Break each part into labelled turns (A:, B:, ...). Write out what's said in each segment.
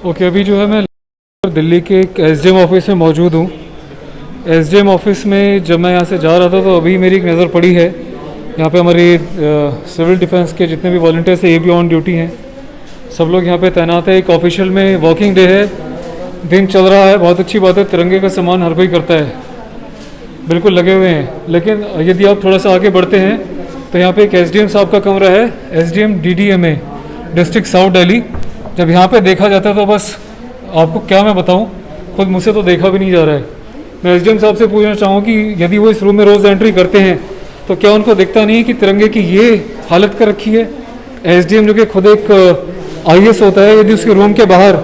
A: Okay, अभी जो है मैं दिल्ली के एक एसडीएम ऑफिस में मौजूद हूँ। एसडीएम ऑफिस में जब मैं यहाँ से जा रहा था तो अभी मेरी एक नज़र पड़ी है, यहाँ पे हमारी सिविल डिफेंस के जितने भी वॉलंटियर्स हैं ये भी ऑन ड्यूटी हैं, सब लोग यहाँ पे तैनात है। एक ऑफिशियल में वॉकिंग डे है, दिन चल रहा है, बहुत अच्छी बात है। तिरंगे का सम्मान हर कोई करता है, बिल्कुल लगे हुए हैं। लेकिन यदि आप थोड़ा सा आगे बढ़ते हैं तो यहाँ पे एक एसडीएम साहब का कमरा है, SDM DDMA district south Delhi. जब यहाँ पे देखा जाता है तो बस आपको क्या मैं बताऊँ, खुद मुझसे तो देखा भी नहीं जा रहा है। मैं एसडीएम साहब से पूछना चाहूँ कि यदि वो इस रूम में रोज़ एंट्री करते हैं तो क्या उनको दिखता नहीं है कि तिरंगे की ये हालत कर रखी है। एसडीएम जो कि खुद एक आईएएस होता है, यदि उसके रूम के बाहर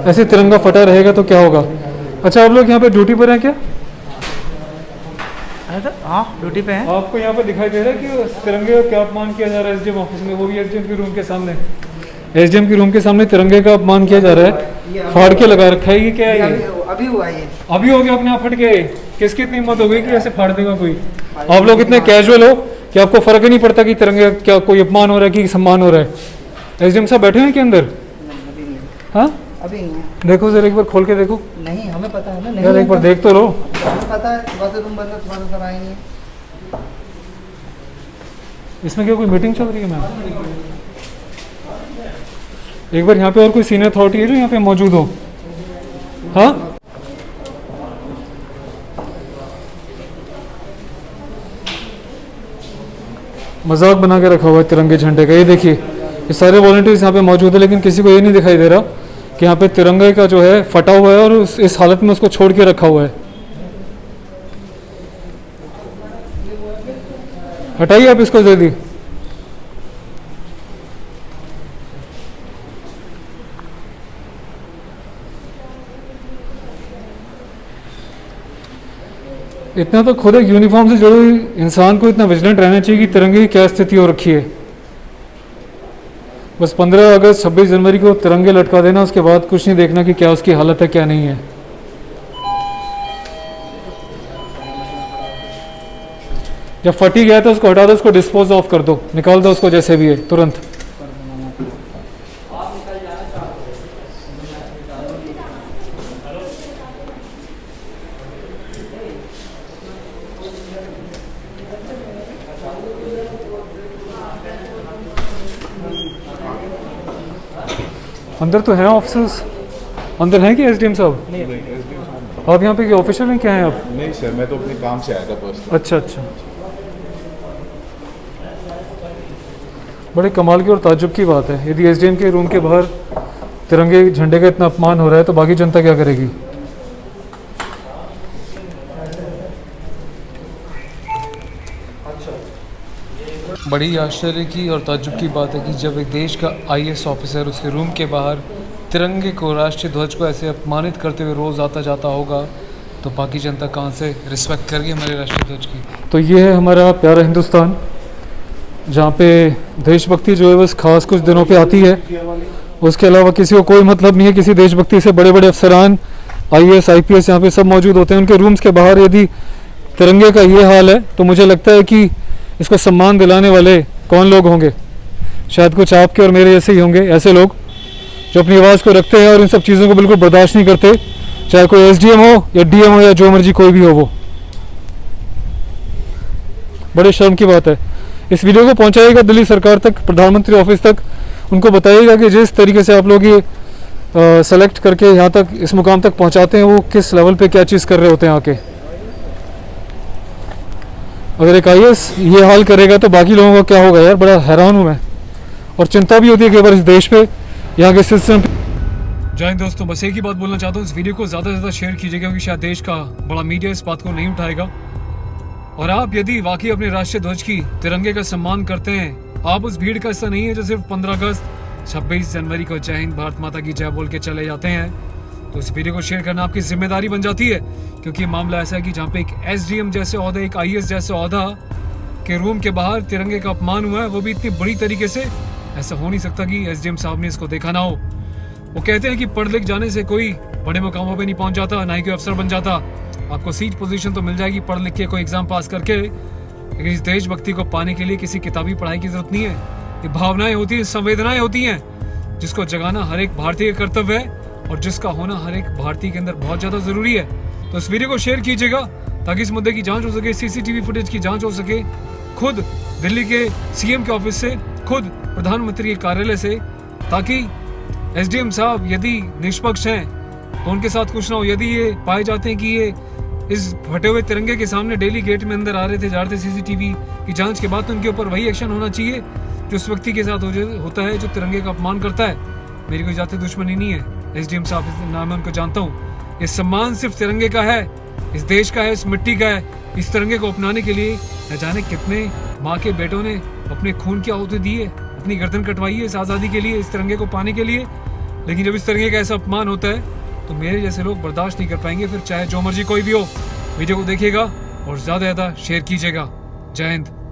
A: ऐसे तिरंगा फटा रहेगा तो क्या होगा। अच्छा, आप लोग यहाँ पे ड्यूटी पर हैं क्या?
B: हाँ, ड्यूटी पे हैं।
A: आपको यहाँ पे दिखाई दे रहा है कि तिरंगे का क्या अपमान किया जा रहा है एसडीएम ऑफिस में, वो भी एसडीएम के रूम के सामने। एसडीएम के रूम के सामने तिरंगे का अपमान किया जा रहा है, फाड़ के लगा रखा है। ये क्या है?
B: अभी हुआ ये,
A: अभी हो गया, अपने आप फट गए। किसकी इतनी हिम्मत हो गई कि ऐसे फाड़ देगा कोई? आप लोग इतने कैजुअल हो कि आपको फर्क ही नहीं पड़ता कि तिरंगे क्या कोई अपमान हो रहा है कि सम्मान हो रहा है। एसडीएम साहब बैठे हैं के अंदर? हाँ,
B: अभी नहीं है।
A: देखो जरा एक बार खोल के देखो।
B: नहीं, हमें पता है ना। नहीं
A: यार एक बार देख तो लो।
B: हमें पता है, सुबह से तुम बंद तुम्हारा सर आए नहीं।
A: इसमें क्या कोई मीटिंग चल रही है मैम? एक बार यहाँ पे और कोई सीनियर अथॉरिटी है जो यहाँ पे मौजूद हो? हाँ, मजाक बना के रखा हुआ है तिरंगे झंडे का। ये देखिए, ये सारे वॉलंटियर्स यहाँ पे मौजूद है, लेकिन किसी को ये नहीं दिखाई दे रहा कि यहाँ पे तिरंगे का जो है फटा हुआ है और इस हालत में उसको छोड़ के रखा हुआ है। हटाइए आप इसको जल्दी। इतना तो खुद एक यूनिफॉर्म से जुड़े हुए इंसान को इतना विजिलेंट रहना चाहिए कि तिरंगे की क्या स्थिति हो रखी है। बस 15 अगस्त 26 जनवरी को तिरंगे लटका देना, उसके बाद कुछ नहीं देखना कि क्या उसकी हालत है क्या नहीं है। जब फटी गया तो उसको हटा दो, उसको डिस्पोज ऑफ कर दो, निकाल दो उसको जैसे भी है तुरंत। अंदर तो हैं ऑफिसर्स, अंदर हैं कि एसडीएम साहब? आप यहाँ पे ऑफिशियल हैं क्या हैं आप?
C: नहीं सर, मैं तो अपने काम से आया था बस।
A: अच्छा अच्छा, बड़े कमाल की और ताज्जुब की बात है। यदि एसडीएम के रूम के बाहर तिरंगे झंडे का इतना अपमान हो रहा है तो बाकी जनता क्या करेगी? बड़ी आश्चर्य की और ताज्जुब की बात है कि जब एक देश का आईएएस ऑफिसर उसके रूम के बाहर तिरंगे को, राष्ट्रीय ध्वज को ऐसे अपमानित करते हुए रोज़ आता जाता होगा तो बाकी जनता कहाँ से रिस्पेक्ट करेगी हमारे राष्ट्रीय ध्वज की। तो ये है हमारा प्यारा हिंदुस्तान, जहाँ पे देशभक्ति जो है बस खास कुछ दिनों पे आती है, उसके अलावा किसी को कोई मतलब नहीं है किसी देशभक्ति से। बड़े बड़े अफसरान, आईएएस आईपीएस यहाँ पे सब मौजूद होते हैं। उनके रूम्स के बाहर यदि तिरंगे का ये हाल है तो मुझे लगता है कि इसको सम्मान दिलाने वाले कौन लोग होंगे? शायद कुछ आपके और मेरे जैसे ही होंगे, ऐसे लोग जो अपनी आवाज़ को रखते हैं और इन सब चीज़ों को बिल्कुल बर्दाश्त नहीं करते, चाहे कोई एसडीएम हो या डीएम हो या जो मर्जी कोई भी हो वो। बड़े शर्म की बात है। इस वीडियो को पहुंचाइएगा दिल्ली सरकार तक, प्रधानमंत्री ऑफिस तक। उनको बताइएगा कि जिस तरीके से आप लोग ये सेलेक्ट करके यहाँ तक इस मुकाम तक पहुँचाते हैं वो किस लेवल पे क्या चीज़ कर रहे होते हैं आके। अगर एक आईएएस ये हाल करेगा तो बाकी लोगों का क्या होगा यार? बड़ा हैरान हूँ मैं, और चिंता भी होती है कि बार इस देश पे, यहाँ के सिस्टम पे। जय हिंद दोस्तों, बस एक ही बात बोलना चाहता हूँ, इस वीडियो को ज़्यादा से ज़्यादा शेयर कीजिएगा क्योंकि शायद देश का बड़ा मीडिया इस बात को नहीं उठाएगा। और आप यदि वाकई अपने राष्ट्रीय ध्वज की, तिरंगे का सम्मान करते हैं, आप उस भीड़ का हिस्सा नहीं है जो सिर्फ 15 अगस्त 26 जनवरी को जय हिंद, भारत माता की जय बोल के चले जाते हैं, तो इस वीडियो को शेयर करना आपकी जिम्मेदारी बन जाती है। क्योंकि मामला ऐसा है कि जहाँ पे एक एसडीएम जैसे ओहदा, एक आईएएस जैसे ओहदा के रूम के बाहर तिरंगे का अपमान हुआ है, वो भी इतनी बड़ी तरीके से। ऐसा हो नहीं सकता कि एसडीएम साहब ने इसको देखा ना हो। वो कहते हैं कि पढ़ लिख जाने से कोई बड़े मुकामों पे नहीं पहुंच जाता, ना ही कोई अफसर बन जाता। आपको सीट पोजीशन तो मिल जाएगी पढ़ लिख के, कोई एग्जाम पास करके, लेकिन इस देशभक्ति को पाने के लिए किसी किताबी पढ़ाई की जरूरत नहीं है। ये भावनाएं होती हैं, संवेदनाएं होती हैं, जिसको जगाना हर एक भारतीय का कर्तव्य है। और जिसका होना हर एक भारतीय के अंदर बहुत ज़्यादा ज़रूरी है। तो इस वीडियो को शेयर कीजिएगा ताकि इस मुद्दे की जांच हो सके, सीसीटीवी फुटेज की जांच हो सके, खुद दिल्ली के सीएम के ऑफिस से, खुद प्रधानमंत्री के कार्यालय से, ताकि एसडीएम साहब यदि निष्पक्ष हैं तो उनके साथ कुछ ना हो। यदि ये पाए जाते हैं कि ये इस फटे हुए तिरंगे के सामने डेली गेट में अंदर आ रहे थे, जा रहे थे सीसीटीवी की जांच के बाद, तो उनके ऊपर वही एक्शन होना चाहिए जो उस व्यक्ति के साथ होता है जो तिरंगे का अपमान करता है। मेरी कोई जाति दुश्मनी नहीं है, एसडीएम साहब इस नाम है, उनको जानता हूँ। ये सम्मान सिर्फ तिरंगे का है, इस देश का है, इस मिट्टी का है। इस तिरंगे को अपनाने के लिए न जाने कितने माँ के बेटों ने अपने खून की आहुति दी है, अपनी गर्दन कटवाई है इस आज़ादी के लिए, इस तिरंगे को पाने के लिए। लेकिन जब इस तिरंगे का ऐसा अपमान होता है तो मेरे जैसे लोग बर्दाश्त नहीं कर पाएंगे, फिर चाहे जो मर्जी कोई भी हो। वीडियो को देखिएगा और ज़्यादा शेयर कीजिएगा। जय हिंद।